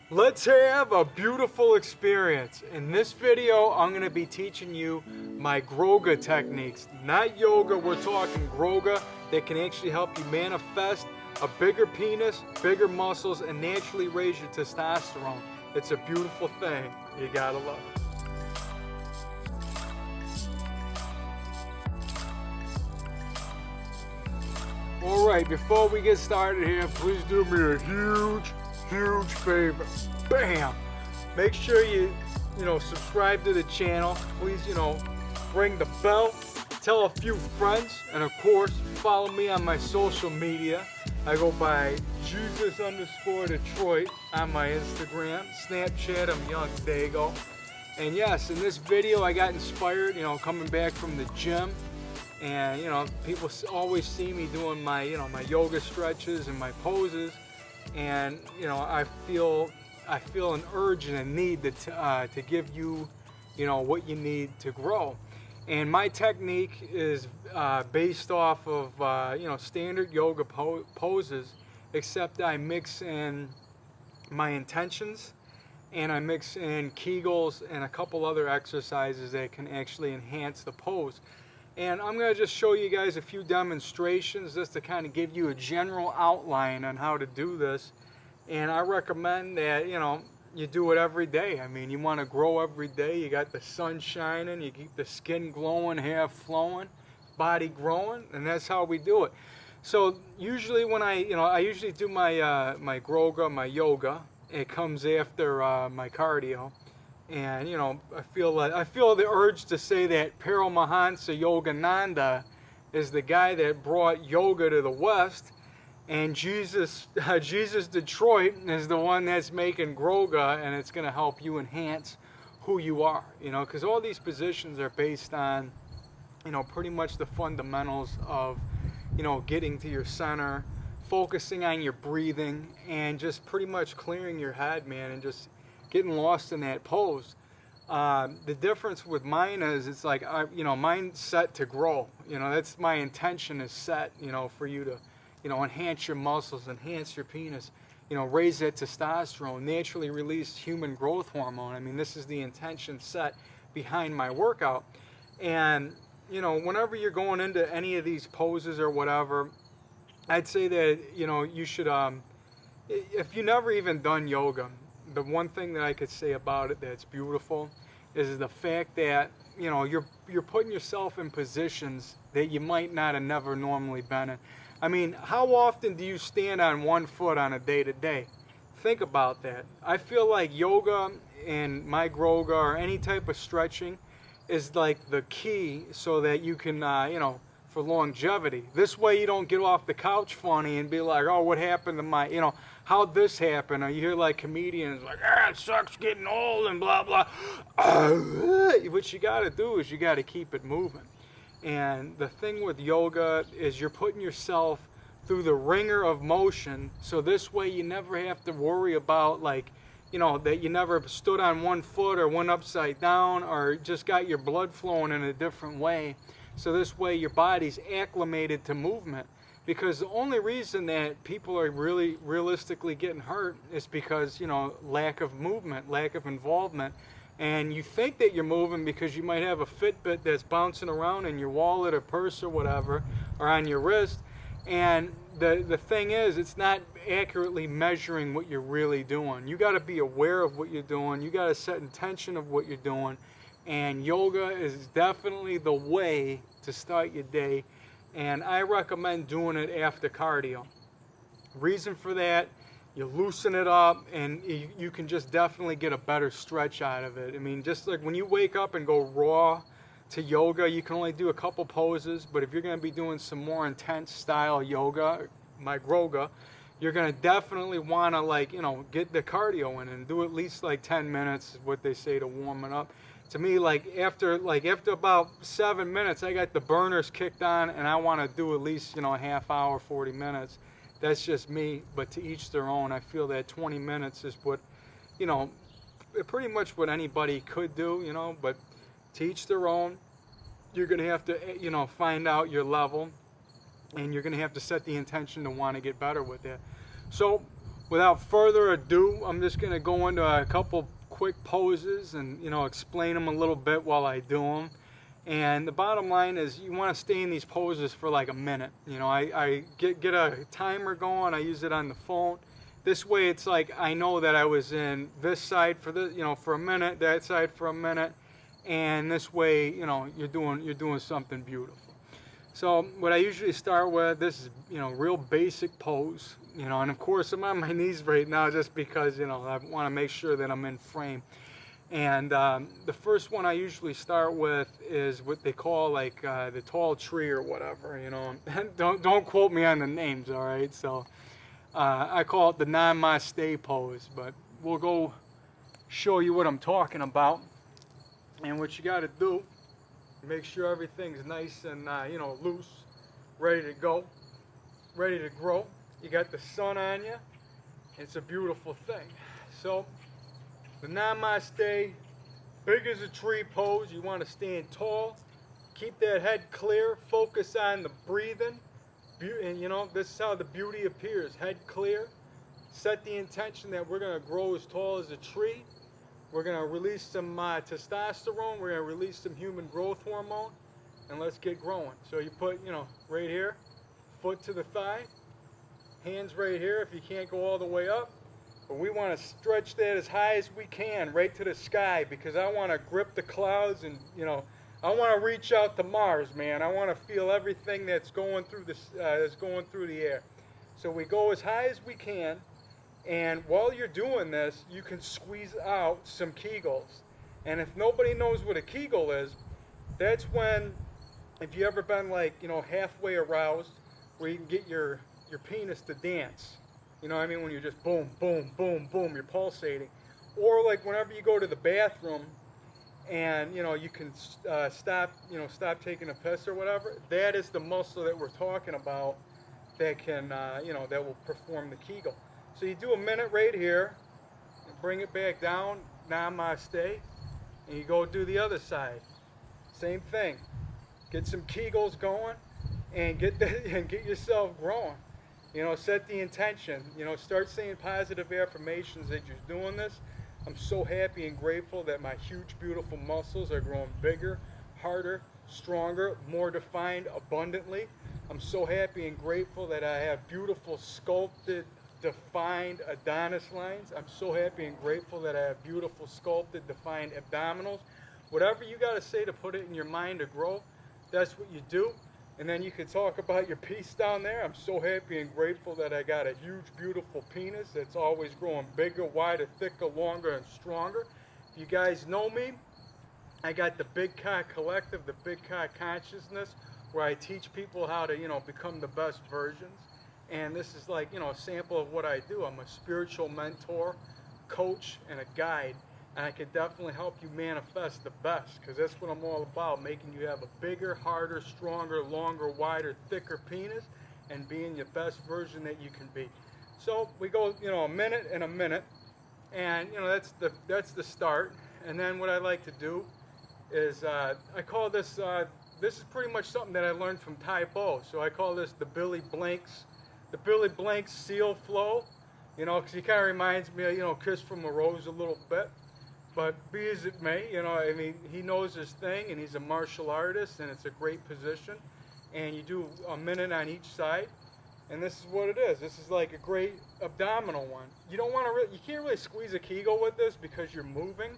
Let's have a beautiful experience. In this video, I'm going to be teaching you my Groga techniques. Not yoga, we're talking Groga that can actually help you manifest a bigger penis, bigger muscles, and naturally raise your testosterone. It's a beautiful thing. You gotta love it. Alright, before we get started here, please do me a huge favor. Bam! Make sure you subscribe to the channel. Please, ring the bell. Tell a few friends. And of course, follow me on my social media. I go by Jesus_Detroit on my Instagram. Snapchat, I'm YOUNGDAYGO. And yes, in this video I got inspired, coming back from the gym. And people always see me doing my my yoga stretches and my poses, and I feel an urge and a need to give you what you need to grow. And my technique is based off of standard yoga poses, except I mix in my intentions and I mix in kegals and a couple other exercises that can actually enhance the pose. And I'm going to just show you guys a few demonstrations just to kind of give you a general outline on how to do this. And I recommend that, you do it every day. I mean, you want to grow every day. You got the sun shining, you keep the skin glowing, hair flowing, body growing, and that's how we do it. So usually when I usually do my Groga, my yoga. It comes after my cardio. And I feel the urge to say that Paramahansa Yogananda is the guy that brought yoga to the West, and Jesus Detroit is the one that's making Groga, and it's going to help you enhance who you are. Because all these positions are based on pretty much the fundamentals of getting to your center, focusing on your breathing, and just pretty much clearing your head, man, and just getting lost in that pose. The difference with mine is it's like mine's set to grow. That's my intention is set. For you to enhance your muscles, enhance your penis, raise that testosterone, naturally release human growth hormone. I mean, this is the intention set behind my workout. And whenever you're going into any of these poses or whatever, I'd say that you should if you never even done yoga, the one thing that I could say about it that's beautiful is the fact that you're putting yourself in positions that you might not have never normally been in. I mean, how often do you stand on one foot on a day-to-day? Think about that. I feel like yoga and my Groga or any type of stretching is like the key so that you can for longevity. This way you don't get off the couch funny and be like, oh, what happened to my, how'd this happen? Or you hear like comedians like, it sucks getting old and blah, blah. What you got to do is you got to keep it moving. And the thing with yoga is you're putting yourself through the ringer of motion. So this way you never have to worry about like, that you never stood on one foot or went upside down or just got your blood flowing in a different way. So this way your body's acclimated to movement. Because the only reason that people are really realistically getting hurt is because, lack of movement, lack of involvement. And you think that you're moving because you might have a Fitbit that's bouncing around in your wallet or purse or whatever, or on your wrist. And the thing is, it's not accurately measuring what you're really doing. You got to be aware of what you're doing. You got to set intention of what you're doing. And yoga is definitely the way to start your day. And I recommend doing it after cardio. Reason for that, you loosen it up and you can just definitely get a better stretch out of it. I mean, just like when you wake up and go raw to yoga, you can only do a couple poses. But if you're going to be doing some more intense style yoga, my Groga, you're going to definitely want to get the cardio in and do at least like 10 minutes is what they say to warm it up. To me, after about 7 minutes, I got the burners kicked on, and I want to do at least a half hour, 40 minutes. That's just me, but to each their own. I feel that 20 minutes is what, pretty much what anybody could do, but to each their own. You're going to have to, find out your level, and you're going to have to set the intention to want to get better with it. So without further ado, I'm just going to go into a couple quick poses and, explain them a little bit while I do them. And the bottom line is you want to stay in these poses for like a minute. I get a timer going. I use it on the phone. This way it's like I know that I was in this side for for a minute, that side for a minute, and this way, you're doing something beautiful. So what I usually start with, this is, real basic pose, and of course I'm on my knees right now just because, I want to make sure that I'm in frame. And the first one I usually start with is what they call like the tall tree or whatever, don't quote me on the names, all right? So I call it the Namaste pose, but we'll go show you what I'm talking about. And what you got to do, make sure everything's nice and loose, ready to go, ready to grow. You got the sun on you. It's a beautiful thing. So the Namaste, big as a tree pose. You want to stand tall, keep that head clear, focus on the breathing. And this is how the beauty appears. Head clear. Set the intention that we're going to grow as tall as a tree. We're going to release some testosterone. We're going to release some human growth hormone. And let's get growing. So you put, right here, foot to the thigh. Hands right here if you can't go all the way up. But we want to stretch that as high as we can, right to the sky, because I want to grip the clouds and, I want to reach out to Mars, man. I want to feel everything that's going through the air. So we go as high as we can, and while you're doing this, you can squeeze out some kegals. And if nobody knows what a kegel is, that's when, if you ever been like, halfway aroused, where you can get your penis to dance. You know what I mean? When you're just boom, boom, boom, boom, you're pulsating. Or like whenever you go to the bathroom, and you can stop taking a piss or whatever. That is the muscle that we're talking about that can that will perform the kegel. So you do a minute right here, and bring it back down, Namaste, and you go do the other side. Same thing. Get some kegels going, and get yourself growing. Set the intention. Start saying positive affirmations that you're doing this. I'm so happy and grateful that my huge, beautiful muscles are growing bigger, harder, stronger, more defined, abundantly. I'm so happy and grateful that I have beautiful, sculpted, defined Adonis lines. I'm so happy and grateful that I have beautiful, sculpted, defined abdominals. Whatever you got to say to put it in your mind to grow, that's what you do. And then you can talk about your piece down there. I'm so happy and grateful that I got a huge, beautiful penis that's always growing bigger, wider, thicker, longer, and stronger. If you guys know me, I got the Big Cock Collective, the Big Cock Consciousness, where I teach people how to, become the best versions. And this is like, a sample of what I do. I'm a spiritual mentor, coach, and a guide. And I can definitely help you manifest the best, because that's what I'm all about, making you have a bigger, harder, stronger, longer, wider, thicker penis, and being your best version that you can be. So we go, a minute and a minute, and that's the start. And then what I like to do is I call this this is pretty much something that I learned from Tai Bo. So I call this the Billy Blanks seal flow. Because he kind of reminds me of Kiss from a Rose a little bit. But be as it may, he knows his thing, and he's a martial artist, and it's a great position. And you do a minute on each side, and this is what it is. This is like a great abdominal one. You don't want to, you can't really squeeze a kegel with this because you're moving.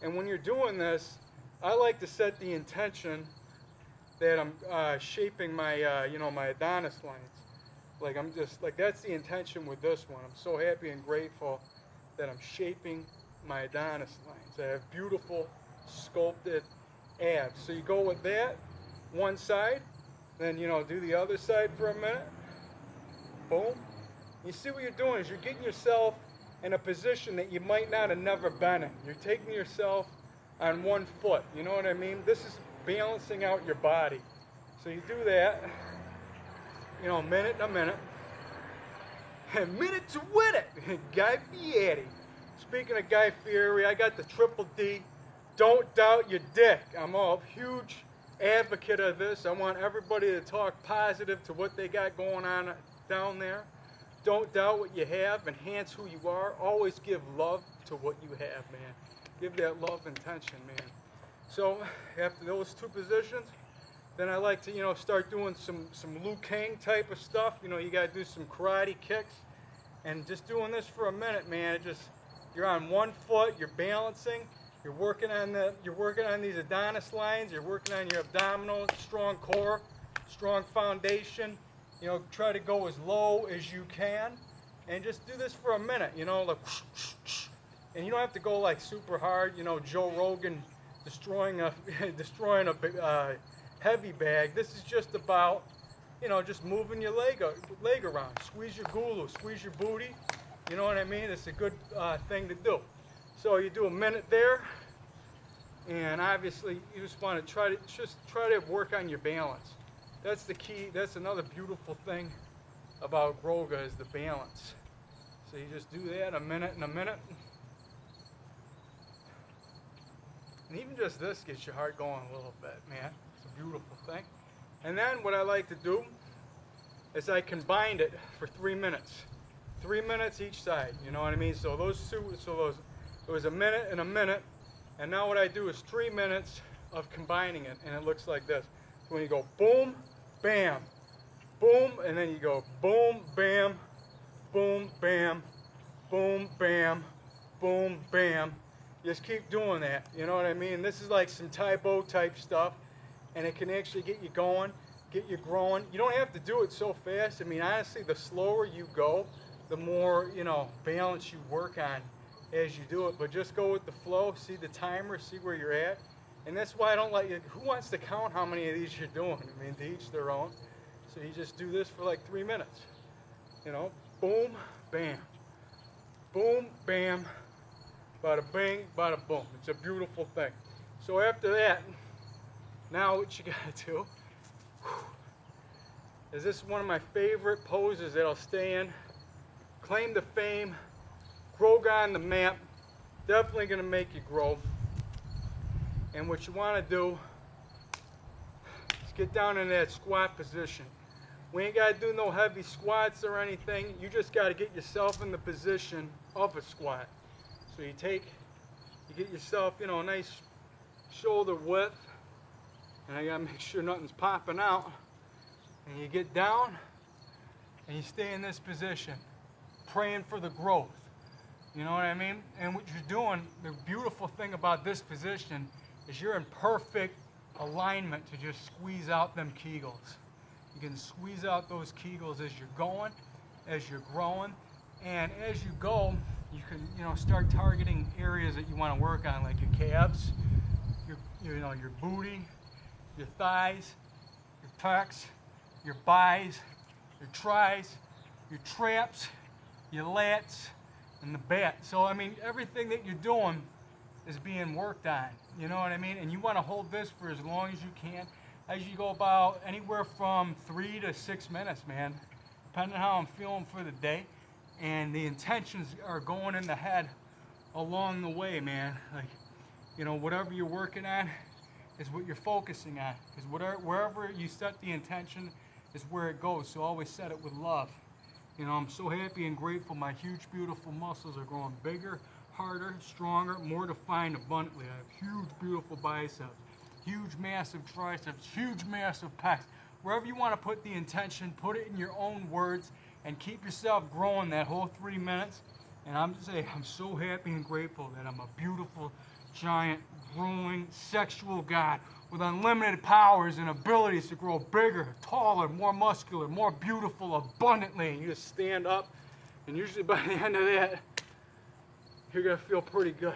And when you're doing this, I like to set the intention that I'm shaping my, my Adonis lines. That's the intention with this one. I'm so happy and grateful that I'm shaping my Adonis lines. I have beautiful sculpted abs. So you go with that, one side, then do the other side for a minute. Boom. You see what you're doing is you're getting yourself in a position that you might not have never been in. You're taking yourself on one foot. You know what I mean? This is balancing out your body. So you do that, a minute and a minute. A minute to win it. Guy Fieri. Speaking of Guy Fieri, I got the triple D. Don't doubt your dick. I'm a huge advocate of this. I want everybody to talk positive to what they got going on down there. Don't doubt what you have. Enhance who you are. Always give love to what you have, man. Give that love intention, man. So after those two positions, then I like to, start doing some Liu Kang type of stuff. You got to do some karate kicks. And just doing this for a minute, man, you're on one foot, you're balancing, you're working on these Adonis lines, you're working on your abdominal, strong core, strong foundation. Try to go as low as you can, and just do this for a minute. Like, and you don't have to go like super hard. Joe Rogan destroying a heavy bag. This is just about, just moving your leg around. Squeeze your gulu, squeeze your booty. You know what I mean? It's a good thing to do. So you do a minute there, and obviously you just want to try to work on your balance. That's the key. That's another beautiful thing about Groga is the balance. So you just do that a minute and a minute. And even just this gets your heart going a little bit, man. It's a beautiful thing. And then what I like to do is I combined it for 3 minutes. 3 minutes each side, you know what I mean? So it was a minute and a minute. And now what I do is 3 minutes of combining it, and it looks like this. So when you go boom, bam, boom, and then you go boom, bam, boom, bam, boom, bam, boom, bam. Just keep doing that, you know what I mean? This is like some Taibo type stuff, and it can actually get you going, get you growing. You don't have to do it so fast. I mean, honestly, the slower you go, the more, balance you work on as you do it. But just go with the flow, see the timer, see where you're at. And that's why I don't like it. Who wants to count how many of these you're doing? I mean, to each their own. So you just do this for like 3 minutes. Boom, bam. Boom, bam. Bada bing, bada boom. It's a beautiful thing. So after that, now what you gotta do is this is one of my favorite poses that I'll stay in. Claim the fame. Groga on the map. Definitely gonna make you grow. And what you want to do is get down in that squat position. We ain't got to do no heavy squats or anything. You just got to get yourself in the position of a squat. So you get yourself, a nice shoulder width. And I got to make sure nothing's popping out. And you get down and you stay in this position, praying for the growth. You know what I mean? And what you're doing, the beautiful thing about this position is you're in perfect alignment to just squeeze out them kegals. You can squeeze out those kegals as you're going, as you're growing, and as you go, you can start targeting areas that you want to work on, like your calves, your booty, your thighs, your pecs, your bis, your tris, your traps, your lats, and the bat. So I mean, everything that you're doing is being worked on, you know what I mean? And you want to hold this for as long as you can, as you go about anywhere from 3 to 6 minutes, man, depending on how I'm feeling for the day. And the intentions are going in the head along the way, man. Like, whatever you're working on is what you're focusing on, because wherever you set the intention is where it goes. So always set it with love. I'm so happy and grateful. My huge, beautiful muscles are growing bigger, harder, stronger, more defined abundantly. I have huge, beautiful biceps, huge, massive triceps, huge, massive pecs. Wherever you want to put the intention, put it in your own words and keep yourself growing that whole 3 minutes. And I'm so happy and grateful that I'm a beautiful, giant, growing, sexual God with unlimited powers and abilities to grow bigger, taller, more muscular, more beautiful, abundantly. And you just stand up, and usually by the end of that, you're gonna feel pretty good.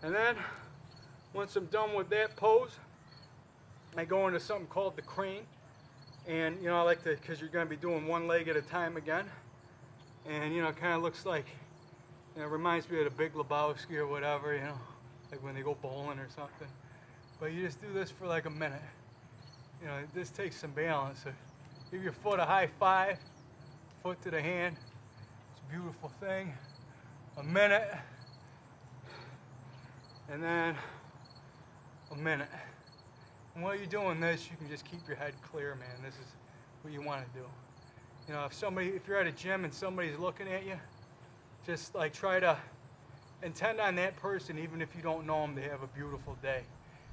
And then, once I'm done with that pose, I go into something called the crane. And I like to, because you're gonna be doing one leg at a time again. And it kind of looks like, it reminds me of the Big Lebowski or whatever, like when they go bowling or something. But you just do this for like a minute. This takes some balance. So give your foot a high five, foot to the hand. It's a beautiful thing. A minute, and then a minute. And while you're doing this, you can just keep your head clear, man. This is what you want to do. You know, if you're at a gym and somebody's looking at you, just like try to intend on that person, even if you don't know them, to have a beautiful day.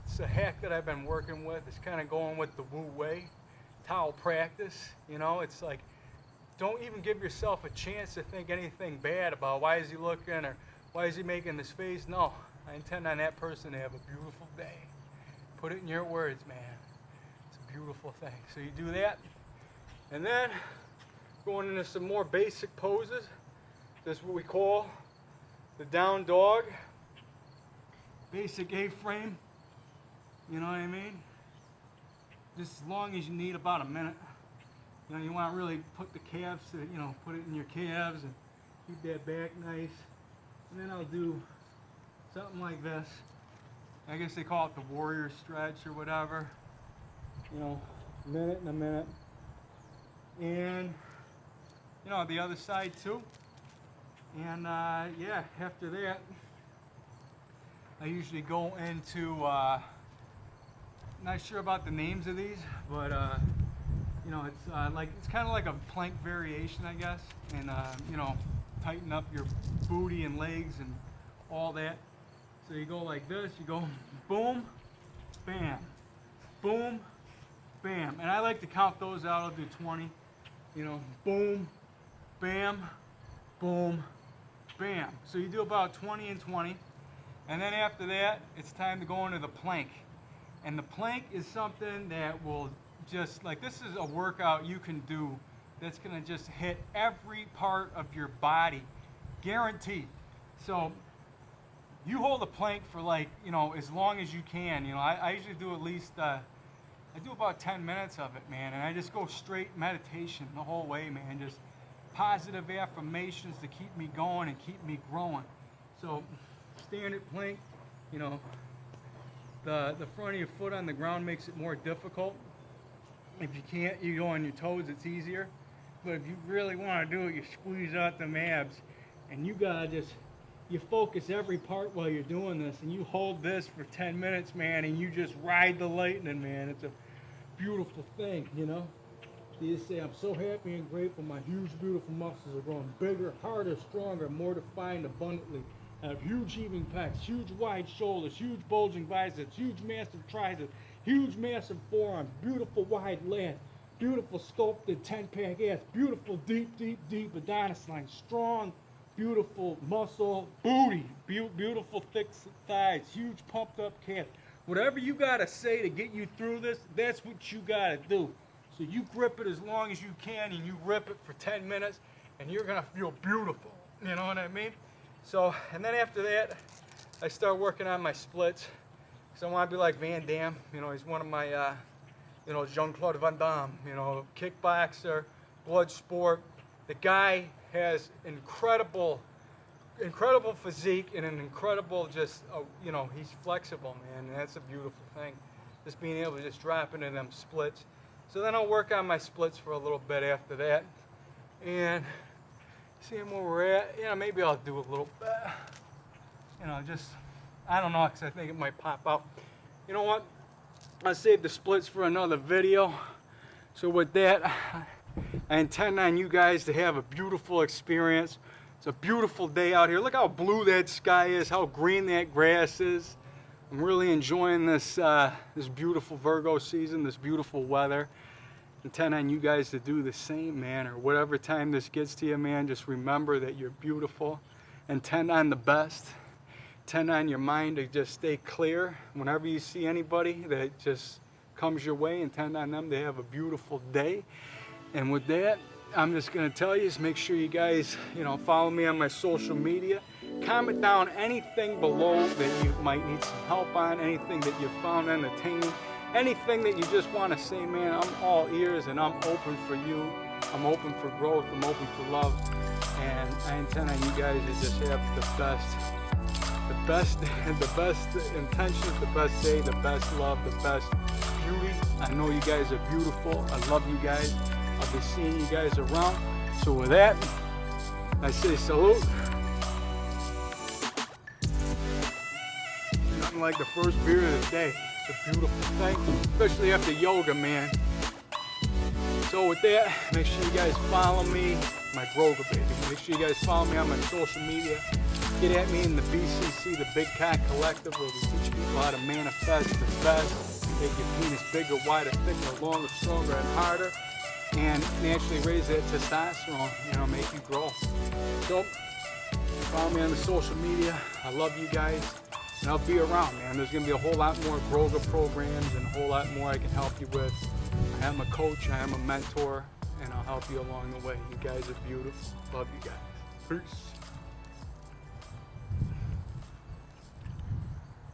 It's a hack that I've been working with. It's kind of going with the Wu Wei Tao practice. You know, it's like, don't even give yourself a chance to think anything bad about why is he looking or why is he making this face. No, I intend on that person to have a beautiful day. Put it in your words, man. It's a beautiful thing. So you do that, and then going into some more basic poses. This is what we call the down dog. Basic A-frame. You know what I mean? Just as long as you need, about a minute. You know, you want to really put the calves, you know, put it in your calves and keep that back nice. And then I'll do something like this. I guess they call it the warrior stretch or whatever. You know, a minute and a minute. And, you know, the other side too. And yeah, after that, I usually go into, not sure about the names of these, but you know, it's kind of like a plank variation, I guess. And you know, tighten up your booty and legs and all that. So you go like this, you go boom, bam, boom, bam. And I like to count those out. I'll do 20. You know, boom, bam, boom, bam. So you do about 20 and 20. And then after that, it's time to go into the plank. And the plank is something that will just, like, this is a workout you can do that's gonna just hit every part of your body, guaranteed. So you hold a plank for, like, you know, as long as you can. You know, I usually do at least, I do about 10 minutes of it, man. And I just go straight meditation the whole way, man. Just positive affirmations to keep me going and keep me growing. So standard plank, you know, the front of your foot on the ground makes it more difficult. If you can't, you go on your toes, it's easier. But if you really want to do it, you squeeze out them abs, and you gotta just, you focus every part while you're doing this, and you hold this for 10 minutes, man, and you just ride the lightning, man. It's a beautiful thing, you know. You just say, I'm so happy and grateful, my huge, beautiful muscles are growing bigger, harder, stronger, more defined abundantly. I have huge heaving pecs, huge wide shoulders, huge bulging biceps, huge massive triceps, huge massive forearms, beautiful wide lats, beautiful sculpted 10-pack ass, beautiful deep, deep, deep Adonis line, strong, beautiful muscle booty, beautiful thick thighs, huge pumped up calves. Whatever you gotta say to get you through this, that's what you gotta do. So you grip it as long as you can, and you rip it for 10 minutes, and you're gonna feel beautiful. You know what I mean? So, and then after that, I start working on my splits. So I want to be like Van Damme. You know, he's one of my, you know, Jean-Claude Van Damme, you know, kickboxer, blood sport. The guy has incredible physique and an incredible just, you know, he's flexible, man. And that's a beautiful thing. Just being able to just drop into them splits. So then I'll work on my splits for a little bit after that. And seeing where we're at, you know, maybe I'll do a little bit, you know, just, I don't know, because I think it might pop out. You know what? I'll save the splits for another video. So with that, I intend on you guys to have a beautiful experience. It's a beautiful day out here. Look how blue that sky is, how green that grass is. I'm really enjoying this, this beautiful Virgo season, this beautiful weather. Intend on you guys to do the same, man, or whatever time this gets to you, man. Just remember that you're beautiful. Intend on the best. Intend on your mind to just stay clear. Whenever you see anybody that just comes your way, intend on them to have a beautiful day. And with that, I'm just going to tell you is make sure you guys, you know, follow me on my social media. Comment down anything below that you might need some help on, anything that you found entertaining. Anything that you just want to say, man, I'm all ears and I'm open for you. I'm open for growth. I'm open for love. And I intend on you guys to just have the best intentions, the best day, the best love, the best beauty. I know you guys are beautiful. I love you guys. I'll be seeing you guys around. So with that, I say salute. Nothing like the first beer of the day. It's a beautiful thing, especially after yoga, man. So with that, make sure you guys follow me, my Groga baby. Make sure you guys follow me on my social media. Get at me in the BCC, the Big Cock Collective, where we teach people how to manifest the best, make your penis bigger, wider, thicker, longer, stronger, and harder, and naturally raise that testosterone, you know, make you grow. So follow me on the social media. I love you guys, and I'll be around, man. There's gonna be a whole lot more Groga programs and a whole lot more I can help you with. I am a coach, I am a mentor, and I'll help you along the way. You guys are beautiful. Love you guys. Peace.